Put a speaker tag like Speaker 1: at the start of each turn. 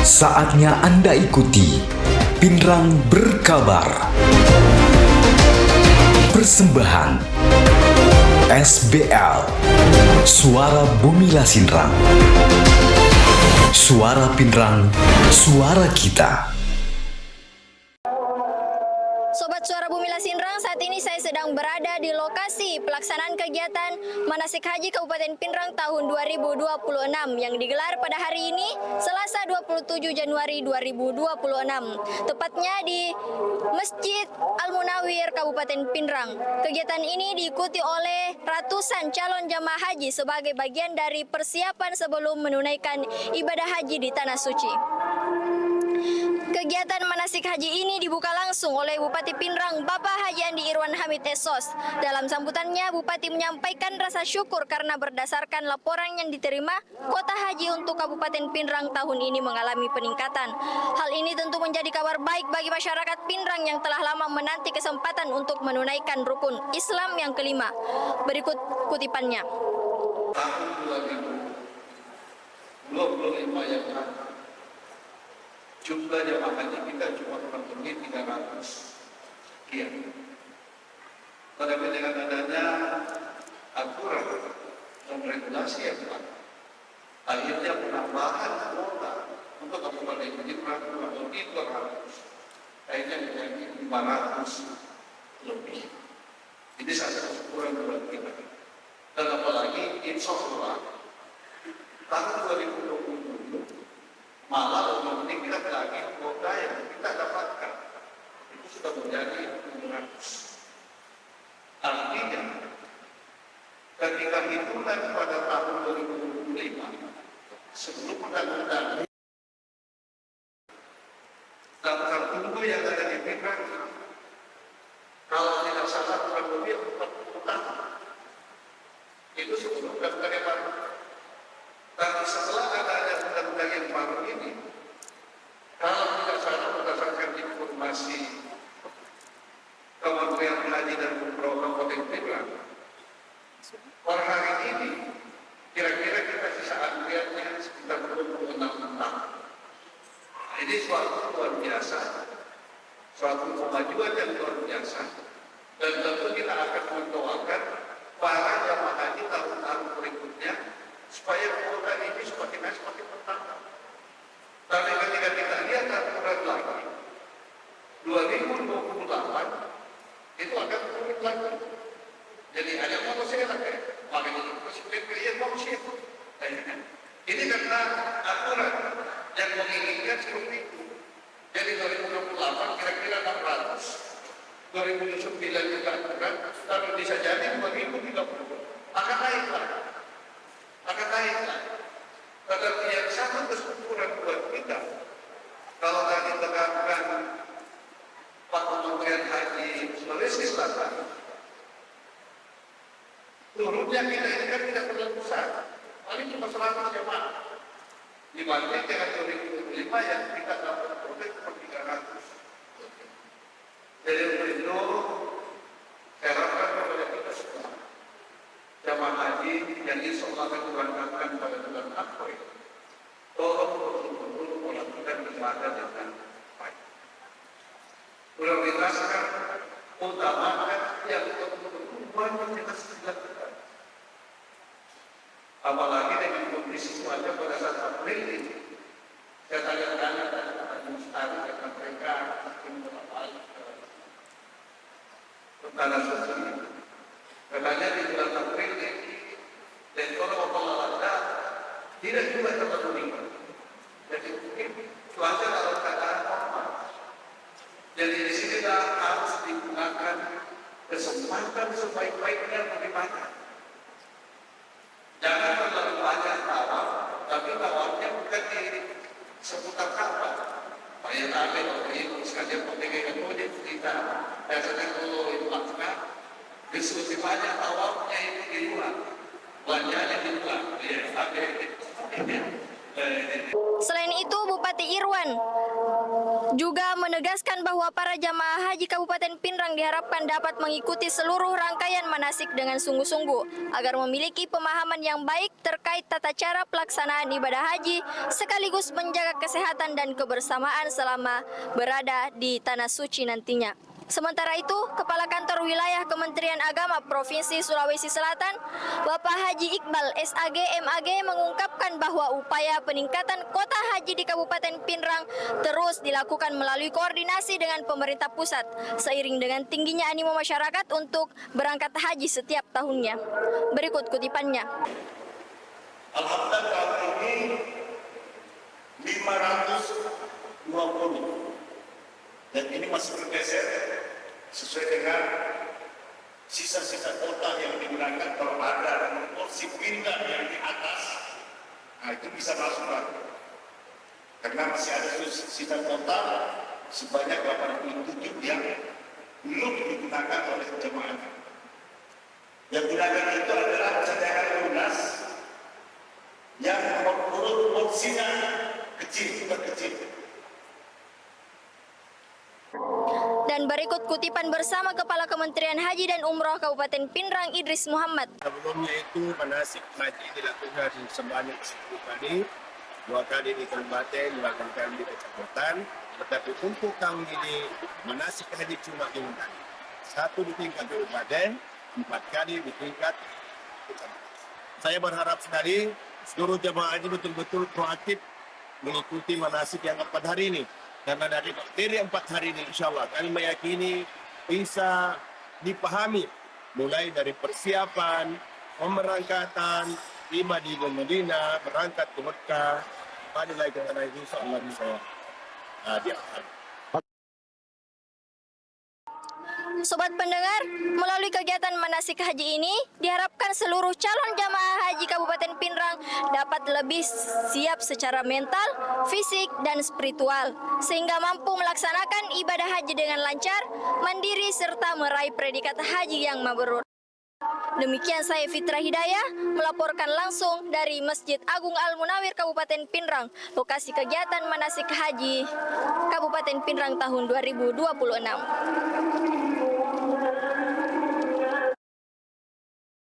Speaker 1: Saatnya Anda ikuti Pinrang Berkabar. Persembahan SBL, Suara Bumi Lasinrang. Suara Pinrang, suara kita.
Speaker 2: Sobat Suara Bumi Lasinrang, saat ini saya sedang berada di lokasi pelaksanaan kegiatan Manasik Haji Kabupaten Pinrang tahun 2026 yang digelar pada hari ini, Selasa 27 Januari 2026, tepatnya di Masjid Al-Munawir Kabupaten Pinrang. Kegiatan ini diikuti oleh ratusan calon jamaah haji sebagai bagian dari persiapan sebelum menunaikan ibadah haji di Tanah Suci. Kegiatan manasik haji ini dibuka langsung oleh Bupati Pinrang, Bapak Haji Andi Irwan Hamid SOS. Dalam sambutannya, Bupati menyampaikan rasa syukur karena berdasarkan laporan yang diterima, kuota haji untuk Kabupaten Pinrang tahun ini mengalami peningkatan. Hal ini tentu menjadi kabar baik bagi masyarakat Pinrang yang telah lama menanti kesempatan untuk menunaikan rukun Islam yang kelima. Berikut kutipannya.
Speaker 3: Tahun 2025 yang jumlah jamaah haji kita cuma kurang lebih 300 sekian. Tetapi dengan adanya aturan dan regulasi yang telah, akhirnya penambahan kuota untuk Kabupaten Pinrang kurang lebih 200, akhirnya menjadi 500 lebih. Ini saja kesyukuran buat kita. Dan apalagi insya Allah tahun 2027 malah meningkat lagi kuota yang kita dapatkan itu sudah menjadi 600. Artinya ketika hitungan pada tahun 2025 sebelum undang-undang daftar tunggu yang ada di Pinrang, kalau tidak salah kurang lebih 40 tahun itu sebelum daftar yang baru. Tapi setelah adanya undang-undang yang baru ini, kalau tidak salah berdasarkan informasi Kementerian Haji dan Umroh Kabupaten Pinrang, per hari ini kira-kira kita sisa antriannya sekitar 26 tahun. Ini suatu luar biasa, suatu kemajuan yang luar biasa, dan tentu kita akan mendoakan para jamaah haji tahun-tahun berikutnya supaya kuota ini semakin bertambah. Tapi ketika kita lihat aturan lagi 2028 itu akan turun lagi. Jadi ada manusia lagi, makanya presiden pilih manusia. Ini karena aturan yang menginginkan seperti itu. Jadi 2028 kira-kira 600, 2009 juga aturan, tapi bisa jadi 2030 akan naik lagi. Tetapi yang sangat kesyukuran buat kita, kalau tadi tekankan Pak Kementerian Haji Sulawesi Selatan, turunnya kita ini kan tidak terlalu besar, paling cuma 100 jemaah dibanding dengan 2025 yang kita dapat peroleh per 300. Jadi untuk itu saya harapkan kepada kita semua jamaah haji yang insya Allah akan diberangkatkan pada bulan April, tolong betul-betul melakukan ibadah dengan baik. Prioritaskan, utamakan yang betul-betul wajib kita lakukan. Apalagi dengan kondisi cuaca pada saat April ini, saya tanya-tanya tadi Pak Mustari karena mereka mungkin beberapa ke Tanah Suci. Katanya di bulan April ini, dan kalau olahraga tidak juga terlalu ringan. Jadi mungkin cuaca dalam keadaan normal. Jadi di sini kita harus digunakan kesempatan sebaik-baiknya bagaimana. Jangan terlalu banyak tawaf, tapi tawafnya bukan di seputar Ka'bah. Banyak tadi waktu itu sekalian pakai metode kita. Biasanya kalau itu lakukan diskusi banyak tawafnya itu di luar, belanjanya di luar.
Speaker 2: Selain itu, Bupati Irwan juga menegaskan bahwa para jamaah haji Kabupaten Pinrang diharapkan dapat mengikuti seluruh rangkaian manasik dengan sungguh-sungguh agar memiliki pemahaman yang baik terkait tata cara pelaksanaan ibadah haji sekaligus menjaga kesehatan dan kebersamaan selama berada di Tanah Suci nantinya. Sementara itu, Kepala Kantor Wilayah Kementerian Agama Provinsi Sulawesi Selatan, Bapak Haji Iqbal SAG MAG mengungkapkan bahwa upaya peningkatan kota haji di Kabupaten Pinrang terus dilakukan melalui koordinasi dengan pemerintah pusat, seiring dengan tingginya animo masyarakat untuk berangkat haji setiap tahunnya. Berikut kutipannya.
Speaker 4: Alhamdulillah tahun ini 520 dan ini masih bergeser sesuai dengan sisa-sisa kota yang digunakan. Kalau ada porsi pindah yang di atas, nah itu bisa masuk lagi karena masih ada sisa kota sebanyak 87 yang belum digunakan oleh jemaah. Yang digunakan itu adalah cadangan lunas yang menurut porsinya kecil, kecil.
Speaker 2: Dan berikut kutipan bersama Kepala Kementerian Haji dan Umroh Kabupaten Pinrang Idris Muhammad.
Speaker 5: Sebelumnya itu manasik haji dilakukan sebanyak 10 kali, 2 kali di kabupaten, 2 kali di kecamatan. Tetapi untuk tahun ini manasik haji cuma 5 kali. 1 di tingkat kabupaten, 4 kali di tingkat kecamatan. Saya berharap sekali seluruh jemaah haji betul-betul proaktif mengikuti manasik yang 4 hari ini. Karena dari 4 hari ini insya Allah kami meyakini bisa dipahami mulai dari persiapan, pemberangkatan, tiba di Madinah, berangkat ke Mekah, pada lagi ke tanah itu insya Allah bisa diakhir.
Speaker 2: Sobat pendengar, melalui kegiatan manasik haji ini, diharapkan seluruh calon jamaah haji Kabupaten Pinrang dapat lebih siap secara mental, fisik, dan spiritual, sehingga mampu melaksanakan ibadah haji dengan lancar, mandiri, serta meraih predikat haji yang mabrur. Demikian saya Fitra Hidayah, melaporkan langsung dari Masjid Agung Al-Munawir Kabupaten Pinrang, lokasi kegiatan manasik haji Kabupaten Pinrang tahun 2026.